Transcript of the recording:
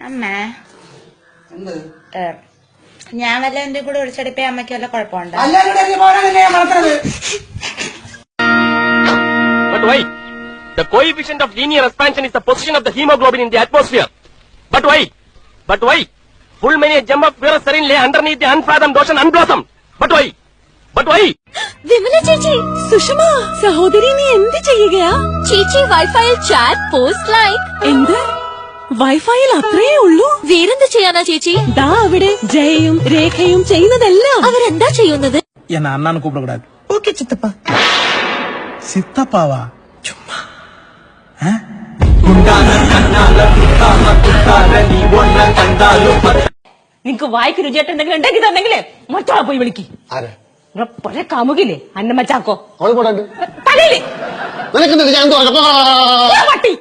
അമ്മേ ഞാൻ വല്ല എന്റെ കൂടെ വിളിച്ചടിപ്പേ അമ്മയ്ക്ക് വല്ല കുഴപ്പമുണ്ടോ? But why? The coefficient of linear expansion is the position of the hemoglobin in the atmosphere. But why? But why? Full many a gem of pure serene lay underneath the unfathomed ocean unblossomed. But why? But why? Vimala ചേച്ചി, സുഷമ സഹോദരി, നീ എന്ത് ചെയ്യുകയാ? ചേച്ചി വൈഫൈയിൽ chat post like. എന്ത്? വൈഫൈയിൽ അത്രയേ ഉള്ളൂ? വേറെന്ത് ചെയ്യാനാ ചേച്ചി? ദാ അവിടെ ജയയും രേഖയും ചെയ്യുന്നതെല്ലാം. അവരെന്താ ചെയ്യുന്നത്? എന്നാ അണ്ണാന്ന് കൂപ്പിടக்கூடாது. ഓക്കേ ചിത്തപ്പ. സിത്തപ്പാവാ ചുമ്മാ. നിങ്ങക്ക് വായിക്ക് രുചിയായിട്ട് എന്തെങ്കിലും ഉണ്ടെങ്കിൽ തന്നെങ്കിലേ മറ്റോളെ പോയി വിളിക്ക്. പഴയ കാമുകില്ലേ അന്നമ്മ ചാക്കോ തലയില് പട്ടി.